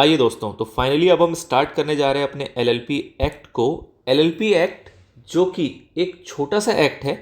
आइए दोस्तों, तो फाइनली अब हम स्टार्ट करने जा रहे हैं अपने एलएलपी एक्ट को। एलएलपी एक्ट जो कि एक छोटा सा एक्ट है,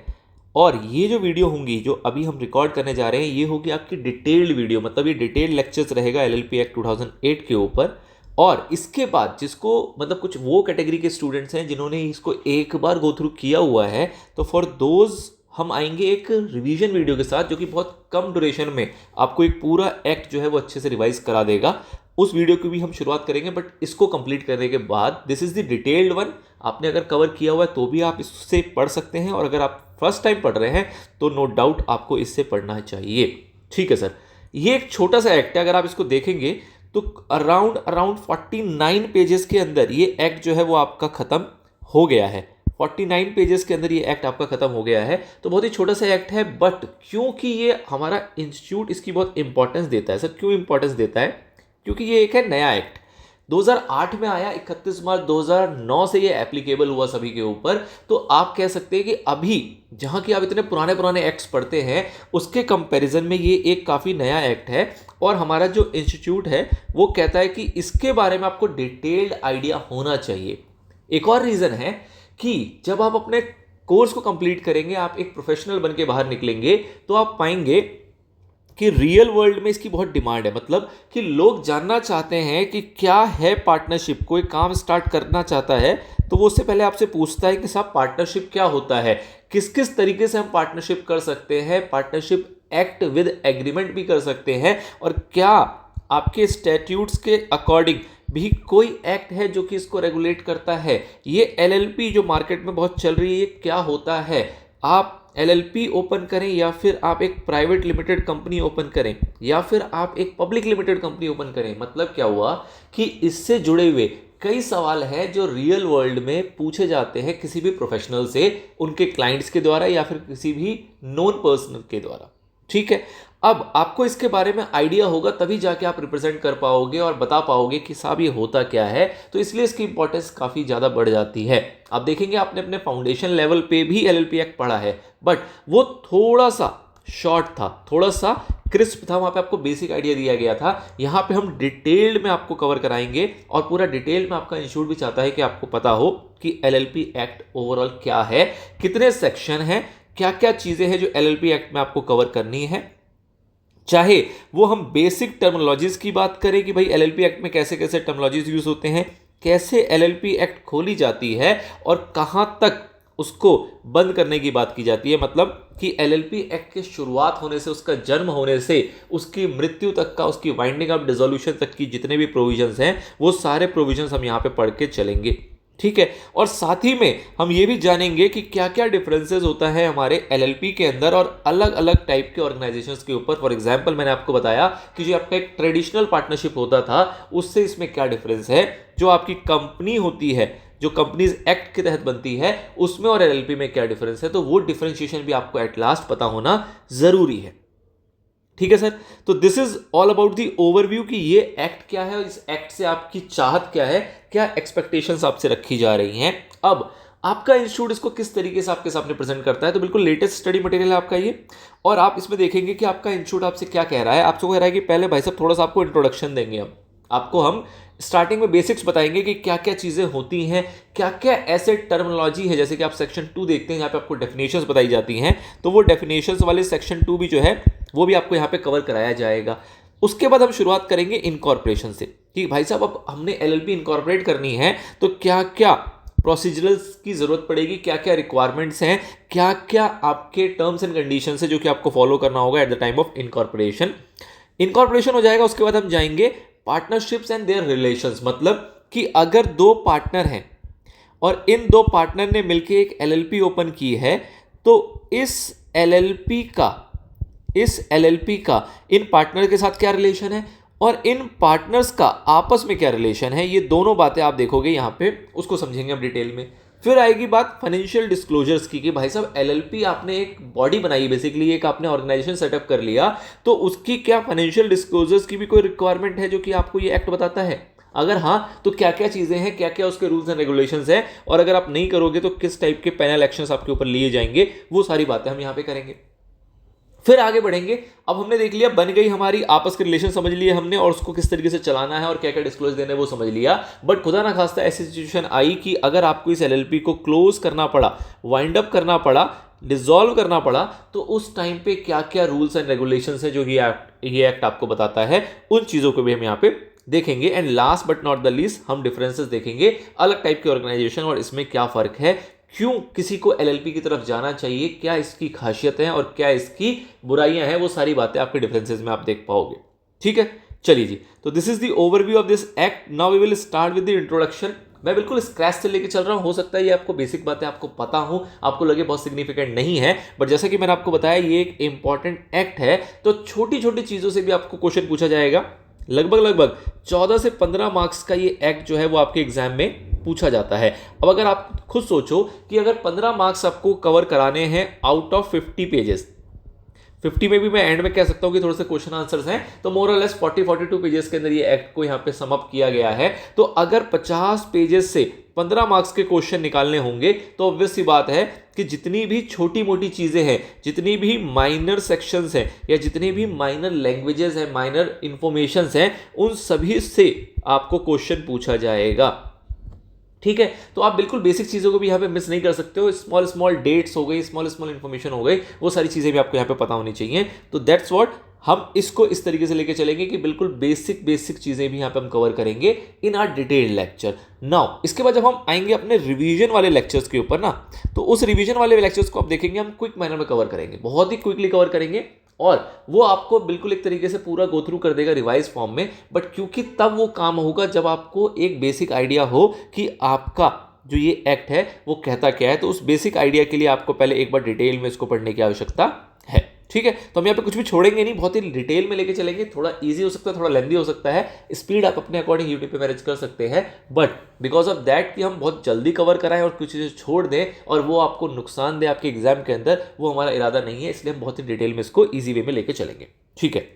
और ये जो वीडियो होंगी जो अभी हम रिकॉर्ड करने जा रहे हैं ये होगी आपकी डिटेल्ड वीडियो, मतलब ये डिटेल्ड लेक्चर्स रहेगा एलएलपी एक्ट 2008 के ऊपर। और इसके बाद जिसको मतलब कुछ वो कैटेगरी के स्टूडेंट्स हैं जिन्होंने इसको एक बार गो थ्रू किया हुआ है, तो फॉर दोज हम आएंगे एक रिवीजन वीडियो के साथ जो कि बहुत कम ड्यूरेशन में आपको एक पूरा एक्ट जो है वो अच्छे से रिवाइज करा देगा। उस वीडियो की भी हम शुरुआत करेंगे, बट इसको कंप्लीट करने के बाद this is the detailed one. आपने अगर कवर किया हुआ है तो भी आप इससे पढ़ सकते हैं, और अगर आप फर्स्ट टाइम पढ़ रहे हैं तो नो डाउट आपको इससे पढ़ना चाहिए। ठीक है सर, ये एक छोटा सा एक्ट है, अगर आप इसको देखेंगे तो अराउंड 49 पेजेस के अंदर ये एक्ट जो है वो आपका खत्म हो गया है। 49 पेजेस के अंदर ये एक्ट आपका खत्म हो गया है, तो बहुत ही छोटा सा एक्ट है, बट क्योंकि ये हमारा इंस्टीट्यूट इसकी बहुत इंपॉर्टेंस देता है। सर क्यों इंपॉर्टेंस देता है? क्योंकि ये एक है नया एक्ट, 2008 में आया, 31 मार्च 2009 से ये एप्लीकेबल हुआ सभी के ऊपर। तो आप कह सकते हैं कि अभी जहां की आप इतने पुराने पुराने एक्ट्स पढ़ते हैं उसके कंपैरिजन में ये एक काफ़ी नया एक्ट है, और हमारा जो इंस्टीट्यूट है वो कहता है कि इसके बारे में आपको डिटेल्ड आइडिया होना चाहिए। एक और रीज़न है कि जब आप अपने कोर्स को कंप्लीट करेंगे, आप एक प्रोफेशनल बन के बाहर निकलेंगे, तो आप पाएंगे कि रियल वर्ल्ड में इसकी बहुत डिमांड है। मतलब कि लोग जानना चाहते हैं कि क्या है पार्टनरशिप। कोई काम स्टार्ट करना चाहता है तो वो उससे पहले आपसे पूछता है कि साहब पार्टनरशिप क्या होता है, किस किस तरीके से हम पार्टनरशिप कर सकते हैं, पार्टनरशिप एक्ट विद एग्रीमेंट भी कर सकते हैं, और क्या आपके स्टैट्यूट्स के अकॉर्डिंग भी कोई एक्ट है जो कि इसको रेगुलेट करता है। ये एलएलपी जो मार्केट में बहुत चल रही है, ये क्या होता है। आप एलएलपी ओपन करें या फिर आप एक प्राइवेट लिमिटेड कंपनी ओपन करें या फिर आप एक पब्लिक लिमिटेड कंपनी ओपन करें, मतलब क्या हुआ कि इससे जुड़े हुए कई सवाल हैं जो रियल वर्ल्ड में पूछे जाते हैं किसी भी प्रोफेशनल से, उनके क्लाइंट्स के द्वारा या फिर किसी भी नॉन पर्सन के द्वारा। ठीक है, अब आपको इसके बारे में आइडिया होगा तभी जाके आप रिप्रेजेंट कर पाओगे और बता पाओगे कि साहब ये होता क्या है। तो इसलिए इसकी इंपॉर्टेंस काफ़ी ज़्यादा बढ़ जाती है। आप देखेंगे आपने अपने फाउंडेशन लेवल पे भी एलएलपी एक्ट पढ़ा है, बट वो थोड़ा सा शॉर्ट था, थोड़ा सा क्रिस्प था, वहाँ पे आपको बेसिक आइडिया दिया गया था। यहाँ पे हम डिटेल्ड में आपको कवर कराएंगे, और पूरा डिटेल में आपका इंस्टीट्यूट भी चाहता है कि आपको पता हो कि एलएलपी एक्ट ओवरऑल क्या है, कितने सेक्शन हैं, क्या क्या चीज़ें हैं जो एलएलपी एक्ट में आपको कवर करनी है। चाहे वो हम बेसिक टर्मिनोलॉजीज की बात करें कि भाई एलएलपी एक्ट में कैसे कैसे टर्मिनोलॉजीज यूज होते हैं, कैसे एलएलपी एक्ट खोली जाती है, और कहां तक उसको बंद करने की बात की जाती है। मतलब कि एलएलपी एक्ट के शुरुआत होने से, उसका जन्म होने से उसकी मृत्यु तक का, उसकी वाइंडिंग अप डिसोल्यूशन तक की जितने भी प्रोविजंस हैं वो सारे प्रोविजंस हम यहाँ पे पढ़ के चलेंगे। ठीक है, और साथ ही में हम ये भी जानेंगे कि क्या क्या डिफरेंसेस होता है हमारे एलएलपी के अंदर और अलग अलग टाइप के ऑर्गेनाइजेशंस के ऊपर। फॉर एग्जांपल मैंने आपको बताया कि जो आपका एक ट्रेडिशनल पार्टनरशिप होता था उससे इसमें क्या डिफरेंस है, जो आपकी कंपनी होती है, जो कंपनीज एक्ट के तहत बनती है, उसमें और एलएलपी में क्या डिफरेंस है। तो वो डिफरेंशिएशन भी आपको एट लास्ट पता होना जरूरी है। ठीक है सर, तो this is all about the overview कि ये एक्ट क्या है और इस एक्ट से आपकी चाहत क्या है, क्या एक्सपेक्टेशंस आपसे रखी जा रही हैं। अब आपका इंस्टीट्यूट इसको किस तरीके से आपके सामने प्रेजेंट करता है, तो बिल्कुल लेटेस्ट स्टडी मटेरियल है आपका ये, और आप इसमें देखेंगे कि आपका इंस्टीट्यूट आपसे क्या कह रहा है। आपसे कह रहा है कि पहले भाई साहब थोड़ा सा आपको इंट्रोडक्शन देंगे, आपको हम स्टार्टिंग में बेसिक्स बताएंगे कि क्या क्या चीज़ें होती हैं, क्या क्या ऐसे टर्मिनोलॉजी है। जैसे कि आप सेक्शन 2 देखते हैं, यहाँ पे आपको डेफिनेशंस बताई जाती हैं, तो वो डेफिनेशंस वाले सेक्शन 2 भी जो है वो भी आपको यहाँ पे कवर कराया जाएगा। उसके बाद हम शुरुआत करेंगे इनकॉर्पोरेशन से कि भाई साहब अब हमने एलएलपी इनकॉर्पोरेट करनी है तो क्या क्या प्रोसीजरल्स की जरूरत पड़ेगी, क्या क्या रिक्वायरमेंट्स हैं, क्या क्या आपके टर्म्स एंड कंडीशंस है जो कि आपको फॉलो करना होगा at the time of incorporation. Incorporation हो जाएगा, उसके बाद हम जाएंगे पार्टनरशिप्स एंड देयर रिलेशंस। मतलब कि अगर दो पार्टनर हैं और इन दो पार्टनर ने मिलकर एक एलएलपी ओपन की है, तो इस एलएलपी का इन पार्टनर के साथ क्या रिलेशन है और इन पार्टनर्स का आपस में क्या रिलेशन है, ये दोनों बातें आप देखोगे यहाँ पे, उसको समझेंगे हम डिटेल में। फिर आएगी बात फाइनेंशियल डिस्क्लोजर्स की कि भाई साहब एलएलपी आपने एक बॉडी बनाई, बेसिकली एक आपने ऑर्गेनाइजेशन सेटअप कर लिया, तो उसकी क्या फाइनेंशियल डिस्क्लोजर्स की भी कोई रिक्वायरमेंट है जो कि आपको ये एक्ट बताता है। अगर हाँ, तो क्या क्या चीज़ें हैं, क्या क्या उसके रूल्स एंड रेगुलेशंस हैं, और अगर आप नहीं करोगे तो किस टाइप के पेनल एक्शंस आपके ऊपर लिए जाएंगे, वो सारी बातें हम यहाँ पे करेंगे। फिर आगे बढ़ेंगे। अब हमने देख लिया, बन गई हमारी आपस के रिलेशन समझ लिए हमने, और उसको किस तरीके से चलाना है और क्या क्या डिस्क्लोज देना है वो समझ लिया। बट खुदा ना खास्ता ऐसी सिचुएशन आई कि अगर आपको इस एलएलपी को क्लोज करना पड़ा, वाइंड अप करना पड़ा, डिसॉल्व करना पड़ा, तो उस टाइम पे क्या क्या रूल्स एंड रेगुलेशंस है जो ये एक्ट आपको बताता है, उन चीज़ों को भी हम यहाँ पे देखेंगे। And last but not the least हम डिफरेंसेस देखेंगे, अलग टाइप के ऑर्गेनाइजेशन और इसमें क्या फ़र्क है, क्यों किसी को एलएलपी की तरफ जाना चाहिए, क्या इसकी खासियत है और क्या इसकी बुराइयां हैं, वो सारी बातें आपके डिफरेंसेस में आप देख पाओगे। ठीक है, चलिए जी। तो this is the overview of this act. Now we will start with the introduction. मैं बिल्कुल स्क्रैच से लेके चल रहा हूं, हो सकता है ये आपको बेसिक बातें आपको पता हो, आपको लगे बहुत सिग्निफिकेंट नहीं है, बट जैसा कि मैंने आपको बताया ये एक इंपॉर्टेंट एक्ट है, तो छोटी छोटी चीज़ों से भी आपको क्वेश्चन पूछा जाएगा। लगभग 14 से 15 मार्क्स का ये एक्ट जो है वो आपके एग्जाम में पूछा जाता है। अब अगर आप खुद सोचो कि अगर 15 मार्क्स आपको कवर कराने हैं आउट ऑफ 50 पेजेस, 50 में भी मैं एंड में कह सकता हूं कि थोड़े से क्वेश्चन आंसर्स हैं, तो मोर और लेस 42 पेजेस के अंदर ये एक्ट को यहां पे सम अप किया गया है। तो अगर 50 पेजेस से 15 मार्क्स के क्वेश्चन निकालने होंगे तो ऑब्वियस सी बात है कि जितनी भी छोटी मोटी चीजें हैं, जितनी भी माइनर सेक्शंस हैं या जितनी भी माइनर लैंग्वेजेस हैं, माइनर इंफॉर्मेशंस हैं, उन सभी से आपको क्वेश्चन पूछा जाएगा। ठीक है, तो आप बिल्कुल बेसिक चीज़ों को भी यहाँ पे मिस नहीं कर सकते हो। स्मॉल डेट्स हो गई, स्मॉल इन्फॉर्मेशन हो गई, वो सारी चीज़ें भी आपको यहाँ पे पता होनी चाहिए। तो दैट्स व्हाट हम इसको इस तरीके से लेके चलेंगे कि बिल्कुल बेसिक चीज़ें भी यहाँ पे हम कवर करेंगे इन आर डिटेल्ड लेक्चर। नाउ इसके बाद जब हम आएंगे अपने रिवीजन वाले लेक्चर्स के ऊपर ना, तो उस रिवीजन वाले लेक्चर्स को आप देखेंगे हम क्विक मैनर में कवर करेंगे, बहुत ही क्विकली कवर करेंगे, और वो आपको बिल्कुल एक तरीके से पूरा गो थ्रू कर देगा रिवाइज फॉर्म में। बट क्योंकि तब वो काम होगा जब आपको एक बेसिक आइडिया हो कि आपका जो ये एक्ट है वो कहता क्या है, तो उस बेसिक आइडिया के लिए आपको पहले एक बार डिटेल में इसको पढ़ने की आवश्यकता है। ठीक है, तो हम यहाँ पे कुछ भी छोड़ेंगे नहीं, बहुत ही डिटेल में लेके चलेंगे। थोड़ा इजी हो सकता है, थोड़ा लेंदी हो सकता है, स्पीड आप अपने अकॉर्डिंग यूट्यूब पे मैनेज कर सकते हैं, बट बिकॉज ऑफ दैट कि हम बहुत जल्दी कवर कराएं और कुछ चीज़ें छोड़ दें और वो आपको नुकसान दे आपके एग्जाम के अंदर, वो हमारा इरादा नहीं है। इसलिए हम बहुत ही डिटेल में इसको ईजी वे में लेके चलेंगे। ठीक है,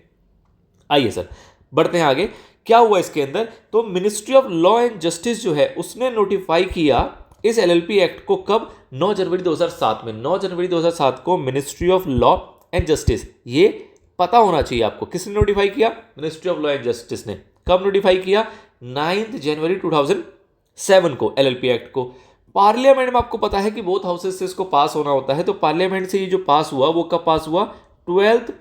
आइए सर बढ़ते हैं आगे। क्या हुआ इसके अंदर, तो ministry of law and justice जो है उसने नोटिफाई किया इस एलएलपी एक्ट को कब, 9 जनवरी 2007 में। 9 जनवरी 2007 को ministry of law and justice, ये पता होना चाहिए आपको, किसने नोटिफाई किया, ministry of law and justice ने। कब नोटिफाई किया, 9 जनवरी 2007 को एलएलपी एक्ट को। पार्लियामेंट में आपको पता है कि बोथ हाउसेस से इसको पास होना होता है, तो पार्लियामेंट से ये जो पास हुआ वो कब पास हुआ, 12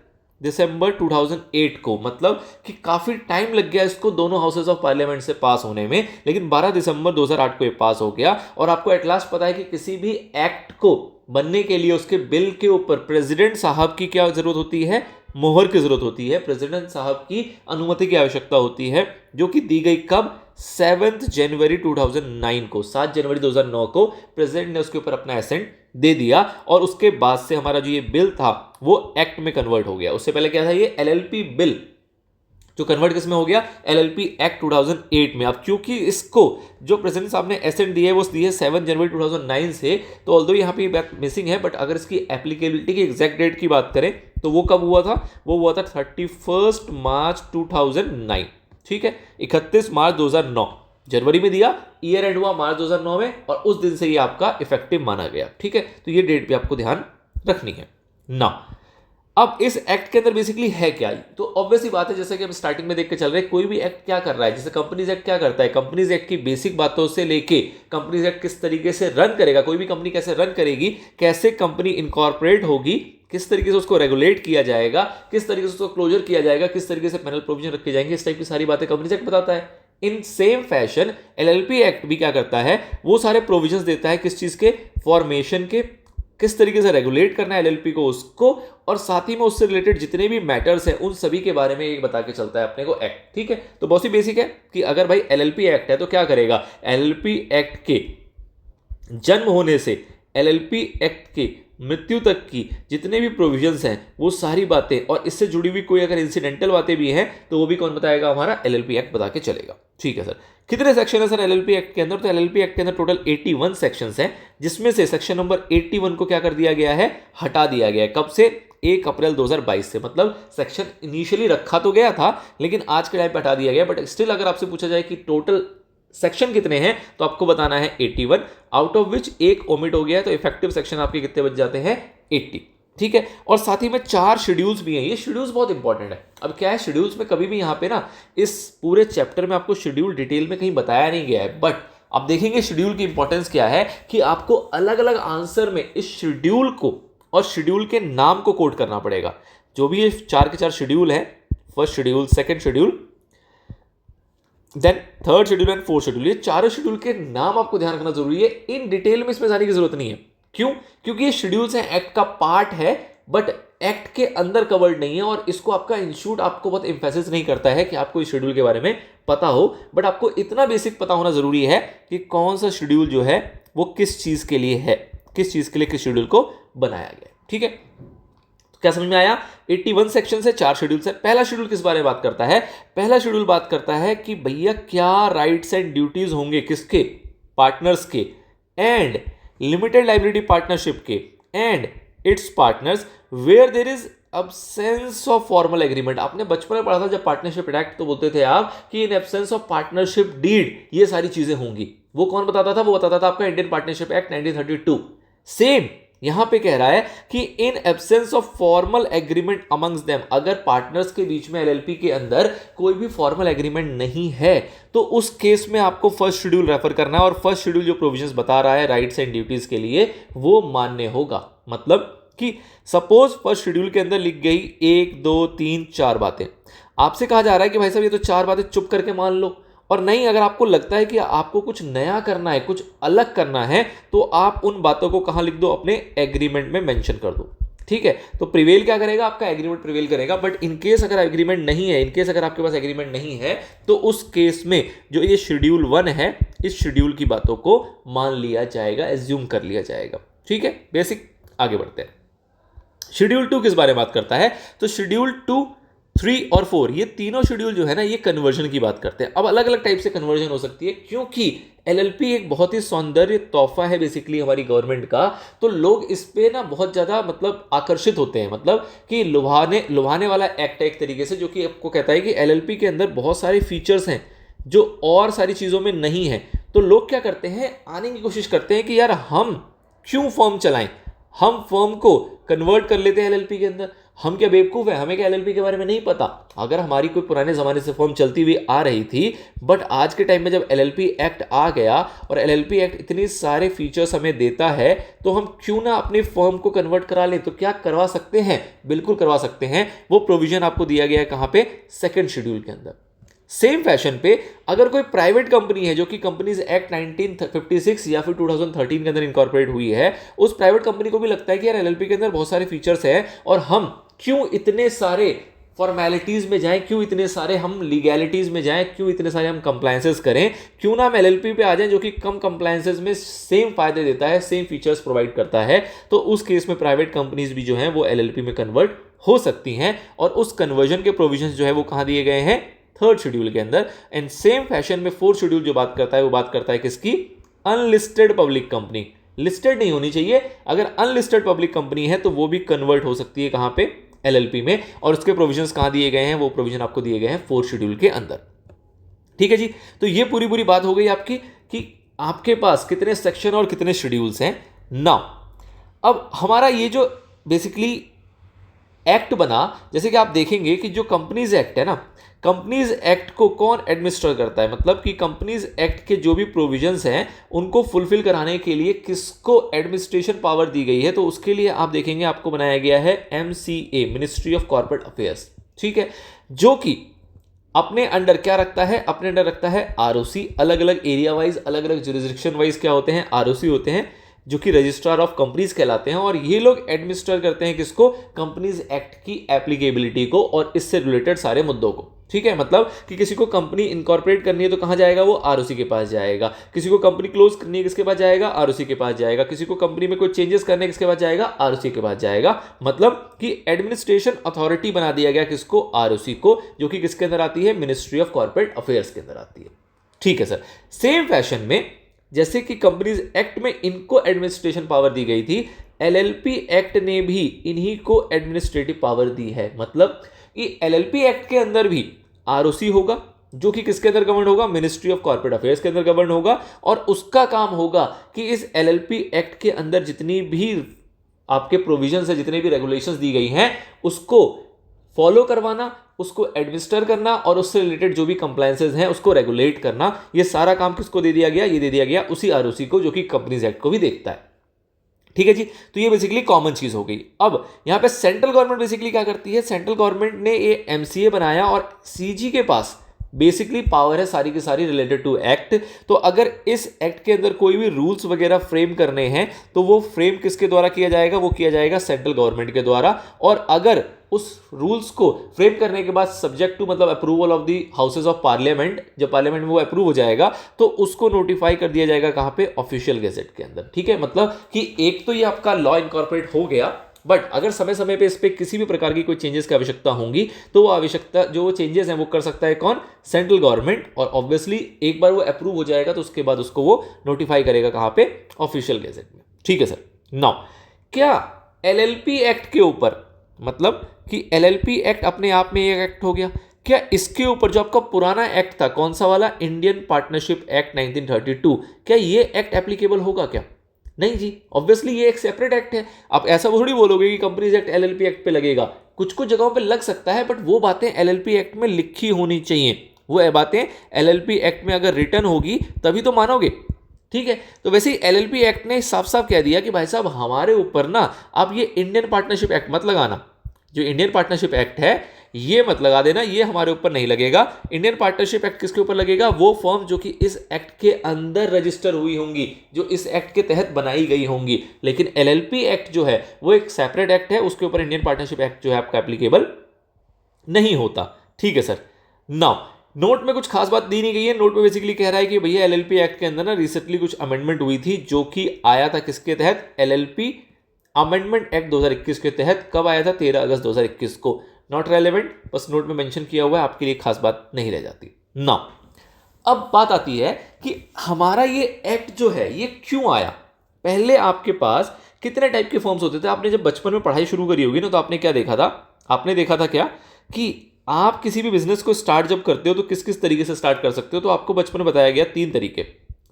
दिसंबर 2008 को। मतलब कि काफ़ी टाइम लग गया इसको दोनों हाउसेस ऑफ पार्लियामेंट से पास होने में, लेकिन 12 दिसंबर 2008 को ये पास हो गया। और आपको एट लास्ट पता है कि किसी भी एक्ट को बनने के लिए उसके बिल के ऊपर प्रेसिडेंट साहब की क्या जरूरत होती है, मोहर की जरूरत होती है, प्रेसिडेंट साहब की अनुमति की आवश्यकता होती है, जो कि दी गई कब, 7 जनवरी 2009 को। 7 जनवरी 2009 को प्रेसिडेंट ने उसके ऊपर अपना एसेंट दे दिया, और उसके बाद से हमारा जो ये बिल था वो एक्ट में कन्वर्ट हो गया। उससे पहले क्या था, ये एलएलपी बिल जो कन्वर्ट किस में हो गया, एलएलपी एक्ट 2008 में। अब क्योंकि इसको जो प्रेसिडेंट साहब ने एसेंट दिया है वो दिए 7 जनवरी 2009 से, तो ऑल्दो यहाँ पे ये बात मिसिंग है, बट अगर इसकी एप्लीकेबिलिटी की एग्जैक्ट डेट की बात करें तो वो कब हुआ था, वो हुआ था 31 मार्च 2009। ठीक है, 31 मार्च 2009 जनवरी में दिया, ईयर एंड हुआ मार्च 2009 में, और उस दिन से ये आपका इफेक्टिव माना गया। ठीक है, तो ये डेट भी आपको ध्यान रखनी है ना। अब इस एक्ट के अंदर बेसिकली है क्या, तो ऑब्वियसली बात है, जैसे कि हम स्टार्टिंग में देख के चल रहे हैं, कोई भी एक्ट क्या कर रहा है, जैसे कंपनीज एक्ट क्या करता है, कंपनीज एक्ट की बेसिक बातों से लेके कंपनीज एक्ट किस तरीके से रन करेगा, कोई भी कंपनी कैसे रन करेगी, कैसे कंपनी इनकॉर्पोरेट होगी, किस तरीके से उसको रेगुलेट किया जाएगा, किस तरीके से उसको क्लोजर किया जाएगा, किस तरीके से पैनल प्रोविजन रखे जाएंगे, इस टाइप की सारी बातें कंपनीज एक्ट बताता है। In same fashion LLP act भी क्या करता है, वो सारे प्रोविजंस देता है किस चीज के, फॉर्मेशन के, किस तरीके से रेगुलेट करना है एलएलपी को उसको, और साथ ही में उससे रिलेटेड जितने भी मैटर्स हैं उन सभी के बारे में ये बता के चलता है अपने को एक्ट। ठीक है, तो बहुत ही बेसिक है कि अगर भाई एलएलपी एक्ट है तो क्या करेगा, एलएलपी एक्ट के जन्म होने से एलएलपी एक्ट के मृत्यु तक की जितने भी प्रोविजंस हैं वो सारी बातें, और इससे जुड़ी हुई कोई अगर इंसिडेंटल बातें भी हैं तो वो भी कौन बताएगा, हमारा एलएलपी एक्ट बता के चलेगा। ठीक है सर, कितने सेक्शन है सर एलएलपी एक्ट के अंदर, तो एलएलपी एक्ट के अंदर टोटल 81 सेक्शंस हैं, जिसमें से सेक्शन नंबर 81 को क्या कर दिया गया है, हटा दिया गया है। कब से, 1 अप्रैल 2022 से। मतलब सेक्शन इनिशियली रखा तो गया था लेकिन आज के टाइम पे हटा दिया गया, बट स्टिल अगर आपसे पूछा जाए कि टोटल सेक्शन कितने हैं तो आपको बताना है 81, आउट ऑफ विच एक ओमिट हो गया है, तो इफेक्टिव सेक्शन आपके कितने बच जाते हैं, 80। ठीक है। और साथ ही में 4 शेड्यूल्स भी हैं। ये शेड्यूल्स बहुत इंपॉर्टेंट है। अब क्या है, शेड्यूल्स में कभी भी यहाँ पे ना इस पूरे चैप्टर में आपको शेड्यूल डिटेल में कहीं बताया नहीं गया है, बट आप देखेंगे शेड्यूल की इंपॉर्टेंस क्या है कि आपको अलग अलग आंसर में इस शेड्यूल को और शेड्यूल के नाम को कोट करना पड़ेगा। जो भी ये 4 के 4 शेड्यूल है, first schedule, second schedule, then third schedule and fourth schedule, ये चारों शेड्यूल के नाम आपको ध्यान रखना जरूरी है। इन डिटेल में इसमें जाने की जरूरत नहीं है। क्यों? क्योंकि ये शेड्यूल्स हैं, एक्ट का पार्ट है, बट एक्ट के अंदर कवर्ड नहीं है। और इसको आपका इंस्टीट्यूट आपको बहुत एम्फेसिस नहीं करता है कि आपको इस शेड्यूल के बारे में पता हो, बट आपको इतना बेसिक पता होना जरूरी है कि कौन सा शेड्यूल जो है वो किस चीज के लिए है, किस चीज के लिए किस शेड्यूल को बनाया गया है। ठीक है, क्या समझ में आया? 81 सेक्शन से 4 शेड्यूल है। पहला शेड्यूल किस बारे में बात करता है? पहला शेड्यूल बात करता है कि भैया क्या राइट्स एंड ड्यूटीज होंगे किसके? पार्टनर्स के, एंड लिमिटेड लाइबिलिटी पार्टनरशिप के and its partners where there is absence of formal agreement. आपने बचपन में पढ़ा था जब पार्टनरशिप एक्ट, तो बोलते थे आप कि in absence of partnership deed ये सारी चीजें होंगी। वो कौन बताता था? वो बताता था आपका इंडियन पार्टनरशिप एक्ट 1932। सेम यहां पे कह रहा है कि in absence of formal agreement amongst them, अगर पार्टनर्स के बीच में एलएलपी के अंदर कोई भी फॉर्मल एग्रीमेंट नहीं है, तो उस केस में आपको फर्स्ट शेड्यूल रेफर करना है। और फर्स्ट शेड्यूल जो प्रोविजंस बता रहा है राइट्स एंड ड्यूटीज के लिए, वो मान्य होगा। मतलब कि सपोज फर्स्ट शेड्यूल के अंदर लिख गई 1 2 3 4 बातें, आपसे कहा जा रहा है कि भाई साहब ये तो 4 बातें चुप करके मान लो। और नहीं, अगर आपको लगता है कि आपको कुछ नया करना है, कुछ अलग करना है, तो आप उन बातों को कहां लिख दो? अपने एग्रीमेंट में मेंशन कर दो। ठीक है, तो प्रिवेल क्या करेगा? आपका एग्रीमेंट प्रिवेल करेगा। बट इन केस अगर एग्रीमेंट नहीं है, इन केस अगर आपके पास एग्रीमेंट नहीं है, तो उस केस में जो ये शेड्यूल 1 है, इस शेड्यूल की बातों को मान लिया जाएगा, एज्यूम कर लिया जाएगा। ठीक है, बेसिक। आगे बढ़ते हैं। शेड्यूल 2 किस बारे में बात करता है? तो शेड्यूल 2, 3 और 4, ये तीनों शेड्यूल जो है ना, ये कन्वर्जन की बात करते हैं। अब अलग अलग टाइप से कन्वर्जन हो सकती है, क्योंकि एलएलपी एक बहुत ही सौंदर्य तोहफा है बेसिकली हमारी गवर्नमेंट का। तो लोग इस पे ना बहुत ज्यादा मतलब आकर्षित होते हैं, मतलब कि लुभाने वाला एक्ट है एक तरीके से, जो कि आपको कहता है कि एलएलपी के अंदर बहुत सारे फीचर्स हैं जो और सारी चीजों में नहीं है। तो लोग क्या करते हैं, आने की कोशिश करते हैं कि यार हम क्यों फर्म चलाएं, हम फर्म को कन्वर्ट कर लेते हैं एलएलपी के अंदर। हम क्या बेवकूफ है? हमें क्या एलएलपी के बारे में नहीं पता? अगर हमारी कोई पुराने जमाने से फर्म चलती हुई आ रही थी, बट आज के टाइम में जब एलएलपी एक्ट आ गया और एलएलपी एक्ट इतनी सारे फीचर्स हमें देता है, तो हम क्यों ना अपनी फर्म को कन्वर्ट करा लें? तो क्या करवा सकते हैं? बिल्कुल करवा सकते हैं। वो प्रोविजन आपको दिया गया है कहां पे? सेकंड शेड्यूल के अंदर। सेम फैशन पे अगर कोई प्राइवेट कंपनी है जो कि कंपनीज एक्ट 1956 या फिर 2013 के अंदर इनकॉर्पोरेट हुई है, उस प्राइवेट कंपनी को भी लगता है कि यार एलएलपी के अंदर बहुत सारे फीचर्स हैं और हम क्यों इतने सारे फॉर्मेलिटीज में जाएं, क्यों इतने सारे हम लीगैलिटीज में जाएं, क्यों इतने सारे हम कंप्लायंसेस करें, क्यों ना हम एलएलपी पे आ जाएं जो कि कम कंप्लायंसेस में सेम फायदे देता है, सेम फीचर्स प्रोवाइड करता है। तो उस केस में प्राइवेट कंपनीज भी जो हैं वो एलएलपी में कन्वर्ट हो सकती हैं। और उस कन्वर्जन के प्रोविजंस जो है वो कहां दिए गए हैं? थर्ड शेड्यूल के अंदर। एंड सेम फैशन में फोर्थ शेड्यूल जो बात करता है वो बात करता है किसकी? Unlisted public company. लिस्टेड नहीं होनी चाहिए, अगर अनलिस्टेड पब्लिक कंपनी है तो वो भी कन्वर्ट हो सकती है कहां पे? एलएलपी में। और उसके प्रोविजंस कहां दिए गए हैं? वो प्रोविजन आपको दिए गए हैं फोर्थ शेड्यूल के अंदर। ठीक है जी, तो ये पूरी बात हो गई आपकी कि आपके पास कितने सेक्शन और कितने शेड्यूल्स हैं। नाउ अब हमारा ये जो बेसिकली एक्ट बना, जैसे कि आप देखेंगे कि जो कंपनीज एक्ट है ना, कंपनीज एक्ट को कौन एडमिनिस्टर करता है? मतलब कि कंपनीज एक्ट के जो भी प्रोविजंस हैं उनको फुलफिल कराने के लिए किसको एडमिनिस्ट्रेशन पावर दी गई है? तो उसके लिए आप देखेंगे आपको बनाया गया है MCA, ministry of corporate affairs. ठीक है, जो कि अपने अंडर क्या रखता है? अपने अंडर रखता है आरओसी। अलग अलग एरिया वाइज, अलग अलग जुरिस्डिक्शन वाइज क्या होते हैं? आरओसी होते हैं, जो कि रजिस्ट्रार ऑफ कंपनीज कहलाते हैं। और ये लोग एडमिनिस्टर करते हैं किसको? कंपनीज एक्ट की एप्लीकेबिलिटी को और इससे रिलेटेड सारे मुद्दों को। ठीक है, मतलब कि किसी को कंपनी इनकॉर्पोरेट करनी है तो कहां जाएगा? वो आरओसी के पास जाएगा। किसी को कंपनी क्लोज करनी है किसके पास जाएगा? आरओसी के पास जाएगा। किसी को कंपनी में कोई चेंजेस करने किसके पास जाएगा? आरओसी के पास जाएगा। मतलब कि एडमिनिस्ट्रेशन अथॉरिटी बना दिया गया किसको? आरओसी को, जो कि किसके अंदर आती है? मिनिस्ट्री ऑफ कॉर्पोरेट अफेयर्स के अंदर आती है। ठीक है सर, सेम फैशन में जैसे कि कंपनीज एक्ट में इनको एडमिनिस्ट्रेशन पावर दी गई थी, एलएलपी एक्ट ने भी इन्हीं को एडमिनिस्ट्रेटिव पावर दी है। मतलब कि एलएलपी एक्ट के अंदर भी आरओसी होगा, जो कि किसके अंदर गवर्न होगा? मिनिस्ट्री ऑफ कॉर्पोरेट अफेयर्स के अंदर गवर्न होगा। और उसका काम होगा कि इस एलएलपी एक्ट के अंदर जितनी भी आपके प्रोविजन से जितने भी रेगुलेशंस दी गई हैं उसको फॉलो करवाना, उसको एडमिनिस्टर करना और उससे रिलेटेड जो भी कंप्लायंसेस हैं उसको रेगुलेट करना, ये सारा काम किसको दे दिया गया? ये दे दिया गया उसी आरओसी को जो कि कंपनीज एक्ट को भी देखता है। ठीक है जी, तो ये बेसिकली कॉमन चीज हो गई। अब यहां पे सेंट्रल गवर्नमेंट बेसिकली क्या करती है? सेंट्रल गवर्नमेंट ने ये एमसीए बनाया और सीजी के पास बेसिकली पावर है सारी की सारी रिलेटेड टू एक्ट। तो अगर इस एक्ट के अंदर कोई भी रूल्स वगैरह फ्रेम करने हैं तो वो फ्रेम किसके द्वारा किया जाएगा? वो किया जाएगा सेंट्रल गवर्नमेंट के द्वारा। और अगर उस रूल्स को फ्रेम करने के बाद सब्जेक्ट टू मतलब approval of the houses of parliament, जब पार्लियामेंट में वो अप्रूव हो जाएगा तो उसको नोटिफाई कर दिया जाएगा कहां पे? ऑफिशियल गैजेट के अंदर। ठीक है, मतलब कि एक तो ये आपका लॉ इनकॉर्पोरेट हो गया, बट अगर समय समय पे इस पे किसी भी प्रकार की कोई चेंजेस की आवश्यकता होंगी तो वो आवश्यकता जो चेंजेस हैं वो कर सकता है कौन? Central government. और ऑब्वियसली एक बार वो अप्रूव हो जाएगा तो उसके बाद उसको वो नोटिफाई करेगा कहां पे? ऑफिशियल गैजेट में। ठीक है सर। नाउ क्या एलएलपी एक्ट के ऊपर, मतलब कि एलएलपी एक्ट अपने आप में एक एक्ट हो गया, क्या इसके ऊपर जो आपका पुराना एक्ट था, कौन सा वाला? इंडियन पार्टनरशिप एक्ट 1932, क्या ये एक्ट एप्लीकेबल होगा क्या? नहीं जी, ऑब्वियसली ये एक सेपरेट एक्ट है। आप ऐसा थोड़ी बोलोगे कि कंपनीज एक्ट एलएलपी एक्ट पे लगेगा। कुछ कुछ जगहों पे लग सकता है, बट वो बातें एलएलपी एक्ट में लिखी होनी चाहिए। वो बातें एलएलपी एक्ट में अगर रिटर्न होगी तभी तो मानोगे। ठीक है, तो वैसे ही एलएलपी एक्ट ने साफ साफ कह दिया कि भाई साहब हमारे ऊपर ना आप ये इंडियन पार्टनरशिप एक्ट मत लगाना। जो इंडियन पार्टनरशिप एक्ट है ये मत लगा देना, ये हमारे ऊपर नहीं लगेगा। इंडियन पार्टनरशिप एक्ट किसके ऊपर लगेगा? वो फर्म जो कि इस एक्ट के अंदर रजिस्टर हुई होंगी, जो इस एक्ट के तहत बनाई गई होंगी। लेकिन एलएलपी एक्ट जो है वो एक सेपरेट एक्ट है, उसके ऊपर इंडियन पार्टनरशिप एक्ट जो है आपका एप्लीकेबल नहीं होता। ठीक है सर। नाउ नोट में कुछ खास बात दी नहीं गई है। नोट में बेसिकली कह रहा है कि भैया एलएलपी एक्ट के अंदर ना रिसेंटली कुछ अमेंडमेंट हुई थी जो कि आया था किसके तहत? एलएलपी अमेंडमेंट एक्ट 2021 के तहत। कब आया था? 13 अगस्त 2021 को। नॉट रेलेवेंट, बस नोट में मेंशन किया हुआ है, आपके लिए खास बात नहीं रह जाती ना। अब बात आती है कि हमारा ये एक्ट जो है ये क्यों आया। पहले आपके पास कितने टाइप के फॉर्म्स होते थे? आपने जब बचपन में पढ़ाई शुरू करी होगी ना तो आपने क्या देखा था? आपने देखा था क्या कि आप किसी भी बिजनेस को स्टार्ट जब करते हो तो किस किस तरीके से स्टार्ट कर सकते हो? तो आपको बचपन में बताया गया 3 तरीके।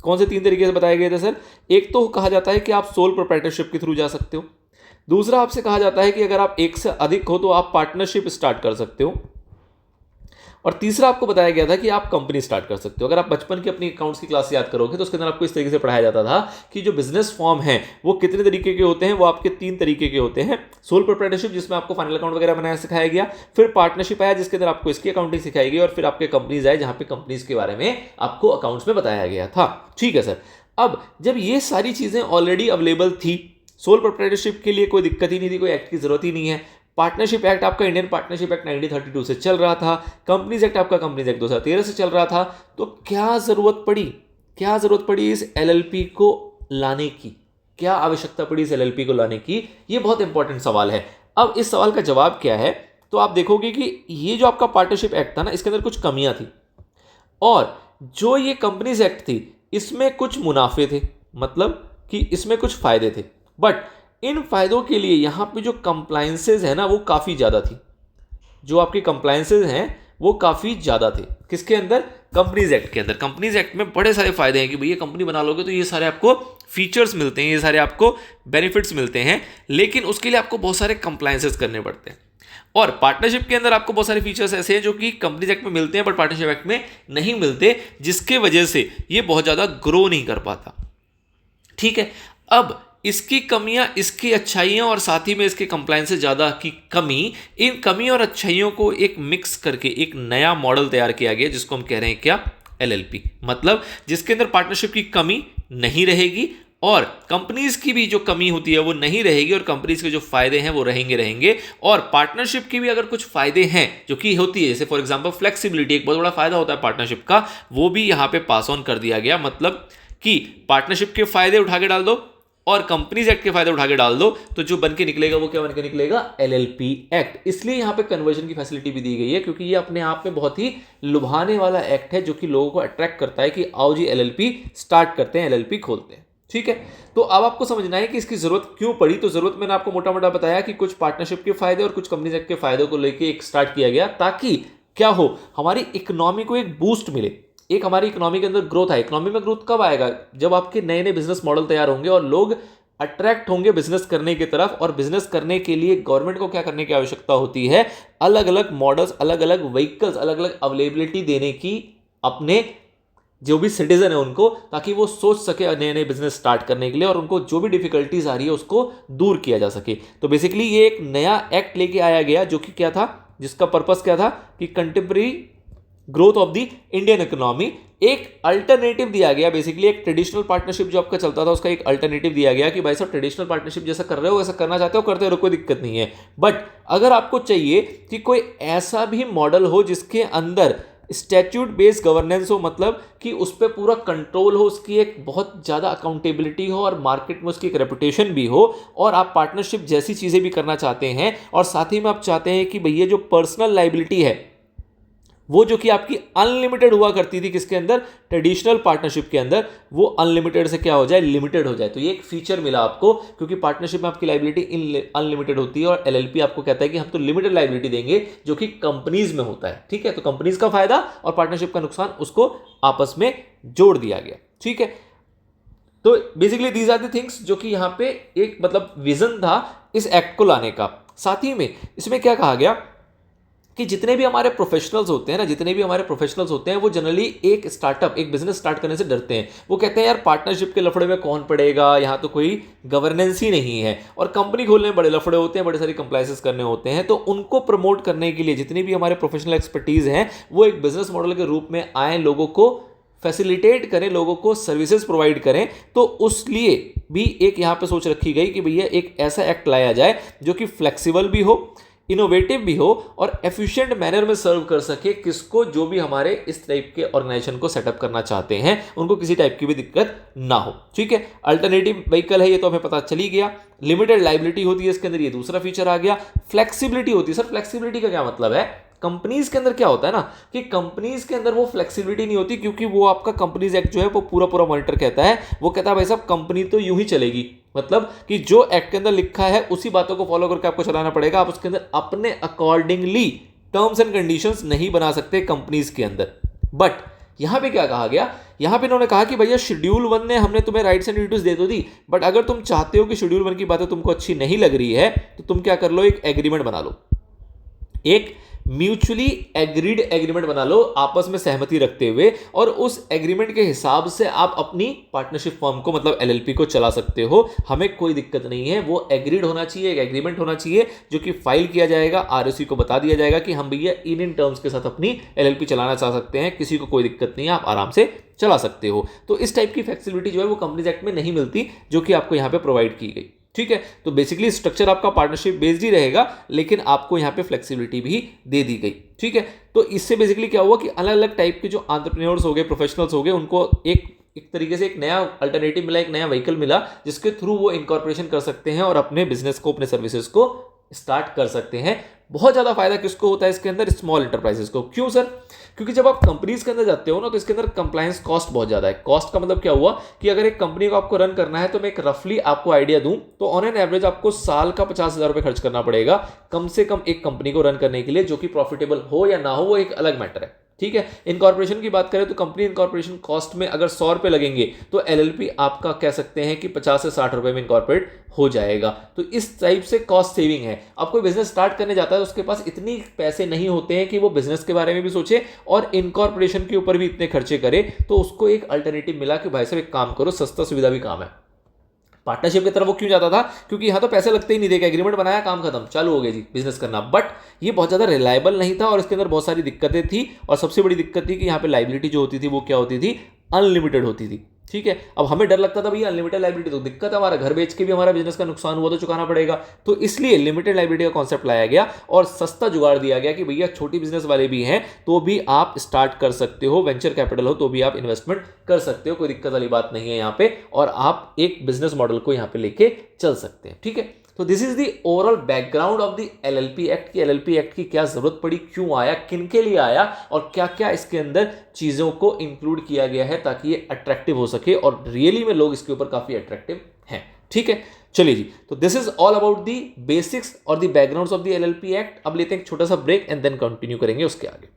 कौन से 3 तरीके से बताए गए थे सर? एक तो कहा जाता है कि आप सोल प्रोप्राइटरशिप के थ्रू जा सकते हो। दूसरा आपसे कहा जाता है कि अगर आप एक से अधिक हो तो आप पार्टनरशिप स्टार्ट कर सकते हो। और तीसरा आपको बताया गया था कि आप कंपनी स्टार्ट कर सकते हो। अगर आप बचपन की अपनी अकाउंट्स की क्लास याद करोगे तो उसके अंदर आपको इस तरीके से पढ़ाया जाता था कि जो बिजनेस फॉर्म है वो कितने तरीके के होते हैं? वो आपके 3 तरीके के होते हैं। सोल प्रोप्राइटरशिप जिसमें आपको फाइनल अकाउंट वगैरह बनाना सिखाया गया, फिर पार्टनरशिप आया जिसके अंदर आपको इसकी अकाउंटिंग सिखाई गई, और फिर आपके कंपनीज आए जहां पे कंपनीज के बारे में आपको अकाउंट्स में बताया गया था। ठीक है सर। अब जब ये सारी चीजें ऑलरेडी अवेलेबल थी, सोल प्रोप्राइटरशिप के लिए कोई दिक्कत ही नहीं थी, कोई एक्ट की जरूरत ही नहीं है। पार्टनरशिप एक्ट आपका इंडियन पार्टनरशिप एक्ट 1932 से चल रहा था, कंपनीज एक्ट आपका कंपनीज एक्ट 2013 से चल रहा था। तो क्या जरूरत पड़ी इस एलएलपी को लाने की? क्या आवश्यकता पड़ी इस एलएलपी को लाने की? ये बहुत इंपॉर्टेंट सवाल है। अब इस सवाल का जवाब क्या है? तो आप देखोगे कि ये जो आपका पार्टनरशिप एक्ट था ना, इसके अंदर कुछ कमियां थी, और जो ये कंपनीज एक्ट थी इसमें कुछ मुनाफे थे, मतलब कि इसमें कुछ फायदे थे। बट इन फायदों के लिए यहां पे जो कंप्लायंसेज है ना वो काफी ज्यादा थी। जो आपकी कंप्लायंसेज हैं वो काफी ज्यादा थे। किसके अंदर? कंपनीज एक्ट के अंदर। कंपनीज एक्ट में बड़े सारे फायदे हैं कि भैया कंपनी बना लोगे तो ये सारे आपको फीचर्स मिलते हैं, ये सारे आपको बेनिफिट्स मिलते हैं, लेकिन उसके लिए आपको बहुत सारे कंप्लायंसेज करने पड़ते हैं। और पार्टनरशिप के अंदर आपको बहुत सारे फीचर्स ऐसे हैं जो कि कंपनीज एक्ट में मिलते हैं बट पार्टनरशिप एक्ट में नहीं मिलते, जिसके वजह से ये बहुत ज्यादा ग्रो नहीं कर पाता। ठीक है। अब इसकी कमियां, इसकी अच्छाइयां और साथ ही में इसके कंप्लायंस से ज़्यादा की कमी, इन कमी और अच्छाइयों को एक मिक्स करके एक नया मॉडल तैयार किया गया जिसको हम कह रहे हैं क्या? एलएलपी। मतलब जिसके अंदर पार्टनरशिप की कमी नहीं रहेगी और कंपनीज की भी जो कमी होती है वो नहीं रहेगी, और कंपनीज के जो फायदे हैं वो रहेंगे। और पार्टनरशिप के भी अगर कुछ फायदे हैं जो कि होती है, जैसे फॉर एग्जांपल फ्लेक्सिबिलिटी एक बहुत बड़ा फायदा होता है पार्टनरशिप का, वो भी यहाँ पे पास ऑन कर दिया गया। मतलब कि पार्टनरशिप के फायदे उठा के डाल दो और कंपनीज एक्ट के फायदे उठा के डाल दो, तो जो बन के निकलेगा वो क्या बन के निकलेगा? LLP act. इसलिए यहां पे कन्वर्जन की फैसिलिटी भी दी गई है, क्योंकि ये अपने आप में बहुत ही लुभाने वाला एक्ट है जो कि लोगों को अट्रैक्ट करता है कि आओ जी एलएलपी स्टार्ट करते हैं, एलएलपी खोलते हैं। ठीक है। तो अब आपको समझना है कि इसकी जरूरत क्यों पड़ी। तो जरूरत मैंने आपको मोटा मोटा बताया कि कुछ पार्टनरशिप के फायदे और कुछ कंपनीज एक्ट के फायदों को लेकर एक स्टार्ट किया गया, ताकि क्या हो, हमारी इकोनॉमी को एक बूस्ट मिले, एक हमारी इकोनॉमी के अंदर ग्रोथ आए। इकोनॉमी में ग्रोथ कब आएगा? जब आपके नए नए बिजनेस मॉडल तैयार होंगे और लोग अट्रैक्ट होंगे बिजनेस करने की तरफ, और बिजनेस करने के लिए गवर्नमेंट को क्या करने की आवश्यकता होती है, अलग अलग मॉडल्स, अलग अलग व्हीकल्स, अलग अलग अवेलेबिलिटी देने की अपने जो भी सिटीजन है उनको, ताकि वो सोच सके नए नए बिजनेस स्टार्ट करने के लिए और उनको जो भी डिफिकल्टीज आ रही है उसको दूर किया जा सके। तो बेसिकली ये एक नया एक्ट लेके आया गया जो कि क्या था, जिसका पर्पस क्या था कि contemporary growth of the Indian economy, एक अल्टरनेटिव दिया गया। बेसिकली एक ट्रेडिशनल पार्टनरशिप जो आपका चलता था उसका एक अल्टरनेटिव दिया गया कि भाई साहब ट्रेडिशनल पार्टनरशिप जैसा कर रहे हो वैसा करना चाहते हो करते हो, कोई दिक्कत नहीं है, बट अगर आपको चाहिए कि कोई ऐसा भी मॉडल हो जिसके अंदर स्टैट्यूट बेस्ड गवर्नेंस हो, मतलब कि उस पर पूरा कंट्रोल हो, उसकी एक बहुत ज़्यादा अकाउंटेबिलिटी हो और मार्केट में उसकी एक रेपुटेशन भी हो, और आप पार्टनरशिप जैसी चीज़ें भी करना चाहते हैं, और साथ ही में आप चाहते हैं कि भैया जो पर्सनल लाइबिलिटी है वो जो कि आपकी अनलिमिटेड हुआ करती थी किसके अंदर, ट्रेडिशनल पार्टनरशिप के अंदर, वो अनलिमिटेड से क्या हो जाए, लिमिटेड हो जाए। तो ये एक फीचर मिला आपको, क्योंकि पार्टनरशिप में आपकी लाइबिलिटी अनलिमिटेड होती है और एलएलपी आपको कहता है कि हम तो लिमिटेड लाइबिलिटी देंगे, जो कि कंपनीज में होता है। ठीक है, तो कंपनीज का फायदा और पार्टनरशिप का नुकसान, उसको आपस में जोड़ दिया गया। ठीक है, तो basically these are the things जो कि यहाँ पे एक मतलब विजन था इस एक्ट को लाने का। साथ ही में इसमें क्या कहा गया कि जितने भी हमारे प्रोफेशनल्स होते हैं ना, जितने भी हमारे प्रोफेशनल्स होते हैं वो जनरली एक स्टार्टअप, एक बिजनेस स्टार्ट करने से डरते हैं। वो कहते हैं यार पार्टनरशिप के लफड़े में कौन पड़ेगा, यहाँ तो कोई गवर्नेंस ही नहीं है, और कंपनी खोलने में बड़े लफड़े होते हैं, बड़े सारे कंप्लाइंसेस करने होते हैं। तो उनको प्रमोट करने के लिए जितनी भी हमारे प्रोफेशनल एक्सपर्टीज हैं वो एक बिजनेस मॉडल के रूप में आए, लोगों को फैसिलिटेट करें, लोगों को सर्विसेज प्रोवाइड करें। तो उस लिए भी एक यहाँ पे सोच रखी गई कि भैया एक ऐसा एक्ट लाया जाए जो कि फ्लेक्सिबल भी हो, इनोवेटिव भी हो और एफिशिएंट मैनर में सर्व कर सके किसको, जो भी हमारे इस टाइप के ऑर्गेनाइजेशन को सेटअप करना चाहते हैं उनको किसी टाइप की भी दिक्कत ना हो। ठीक है, अल्टरनेटिव व्हीकल है ये तो हमें पता चल ही गया। लिमिटेड लाइबिलिटी होती है इसके अंदर, ये दूसरा फीचर आ गया। फ्लेक्सिबिलिटी होती है। सर फ्लेक्सिबिलिटी का क्या मतलब है, कंपनीज के अंदर क्या होता है ना कि कंपनीज के अंदर वो फ्लेक्सिबिलिटी नहीं होती, क्योंकि वो आपका कंपनीज एक्ट जो है वो पूरा पूरा मॉनिटर कहता है। वो कहता है भाई साहब कंपनी तो यूं ही चलेगी, मतलब कि जो एक्ट के अंदर लिखा है उसी बातों को फॉलो करके आपको चलाना पड़ेगा। आप उसके अंदर अपने अकॉर्डिंगली टर्म्स एंड कंडीशंस नहीं बना सकते कंपनीज के अंदर। बट यहां पे क्या कहा गया, यहां पे इन्होंने कहा कि भैया शेड्यूल 1 ने हमने तुम्हें राइट्स एंड ड्यूटीज दे तो दी, बट अगर तुम चाहते हो कि शेड्यूल 1 की बातें तुमको अच्छी नहीं लग रही है तो तुम क्या कर लो, एक एग्रीमेंट बना लो, एक म्यूचुअली एग्रीड एग्रीमेंट बना लो आपस में सहमति रखते हुए, और उस एग्रीमेंट के हिसाब से आप अपनी पार्टनरशिप फर्म को मतलब एलएलपी को चला सकते हो। हमें कोई दिक्कत नहीं है, वो एग्रीड होना चाहिए, एक एग्रीमेंट होना चाहिए जो कि फाइल किया जाएगा, आरओसी को बता दिया जाएगा कि हम भैया इन टर्म्स के साथ अपनी एलएलपी चलाना चाह सकते हैं, किसी को कोई दिक्कत नहीं है, आप आराम से चला सकते हो। तो इस टाइप की फ्लेक्सिबिलिटी जो है वो कंपनीज एक्ट में नहीं मिलती, जो कि आपको यहाँ पे प्रोवाइड की गई। ठीक है, तो बेसिकली स्ट्रक्चर आपका पार्टनरशिप बेस्ड ही रहेगा, लेकिन आपको यहां पे फ्लेक्सिबिलिटी भी दे दी गई। ठीक है, तो इससे बेसिकली क्या हुआ कि अलग अलग टाइप के जो एंटरप्रेन्योर्स हो गए, प्रोफेशनल्स हो गए, उनको एक तरीके से एक नया अल्टरनेटिव मिला, एक नया व्हीकल मिला जिसके थ्रू वो इनकॉर्पोरेशन कर सकते हैं और अपने बिजनेस को, अपने सर्विसेज को स्टार्ट कर सकते हैं। बहुत ज्यादा फायदा किसको होता है इसके अंदर, स्मॉल एंटरप्राइजेस को। क्यों सर, क्योंकि जब आप कंपनीज के अंदर जाते हो ना तो इसके अंदर कंप्लायंस कॉस्ट बहुत ज्यादा है। कॉस्ट का मतलब क्या हुआ कि अगर एक कंपनी को आपको रन करना है तो मैं एक रफली आपको आइडिया दूं तो ऑन एन एवरेज आपको साल का 50,000 रुपए खर्च करना पड़ेगा कम से कम एक कंपनी को रन करने के लिए, जो कि प्रॉफिटेबल हो या ना हो वो एक अलग मैटर है। ठीक है, इनकॉर्पोरेशन की बात करें तो कंपनी इनकॉर्पोरेशन कॉस्ट में अगर 100 रुपए लगेंगे तो एलएलपी आपका कह सकते हैं कि 50 से 60 रुपए में इनकॉर्पोरेट हो जाएगा। तो इस टाइप से कॉस्ट सेविंग है। अब कोई बिजनेस स्टार्ट करने जाता है तो उसके पास इतनी पैसे नहीं होते हैं कि वो बिजनेस के बारे में भी सोचे और इनकॉर्पोरेशन के ऊपर भी इतने खर्चे करे, तो उसको एक अल्टरनेटिव मिला कि भाई साहब एक काम करो, सस्ता सुविधा भी काम है। पार्टनरशिप की तरफ वो क्यों जाता था, क्योंकि यहां तो पैसे लगते ही नहीं थे, एग्रीमेंट बनाया, काम खत्म, चालू हो गया जी बिजनेस करना। बट ये बहुत ज्यादा रिलायबल नहीं था और इसके अंदर बहुत सारी दिक्कतें थी, और सबसे बड़ी दिक्कत थी कि यहाँ पे लाइबिलिटी जो होती थी वो क्या होती थी, अनलिमिटेड होती थी। ठीक है, अब हमें डर लगता था भैया अनलिमिटेड लाइबिलिटी तो दिक्कत है, हमारा घर बेच के भी हमारा बिजनेस का नुकसान हुआ तो चुकाना पड़ेगा। तो इसलिए लिमिटेड लाइबिलिटी का कॉन्सेप्ट लाया गया और सस्ता जुगाड़ दिया गया कि भैया छोटी बिजनेस वाले भी हैं तो भी आप स्टार्ट कर सकते हो, वेंचर कैपिटल हो तो भी आप इन्वेस्टमेंट कर सकते हो, कोई दिक्कत वाली बात नहीं है यहाँ पे, और आप एक बिजनेस मॉडल को यहाँ पे लेके चल सकते हैं। ठीक है, तो this is the overall background of the LLP act की एलएलपी एक्ट की क्या जरूरत पड़ी, क्यों आया, किन के लिए आया और क्या क्या इसके अंदर चीजों को इंक्लूड किया गया है ताकि ये अट्रैक्टिव हो सके, और रियली में लोग इसके ऊपर काफी अट्रैक्टिव हैं। ठीक है, चलिए जी, तो this is all about the basics और the backgrounds of the LLP act. अब लेते हैं एक छोटा सा ब्रेक एंड देन कंटिन्यू करेंगे उसके आगे।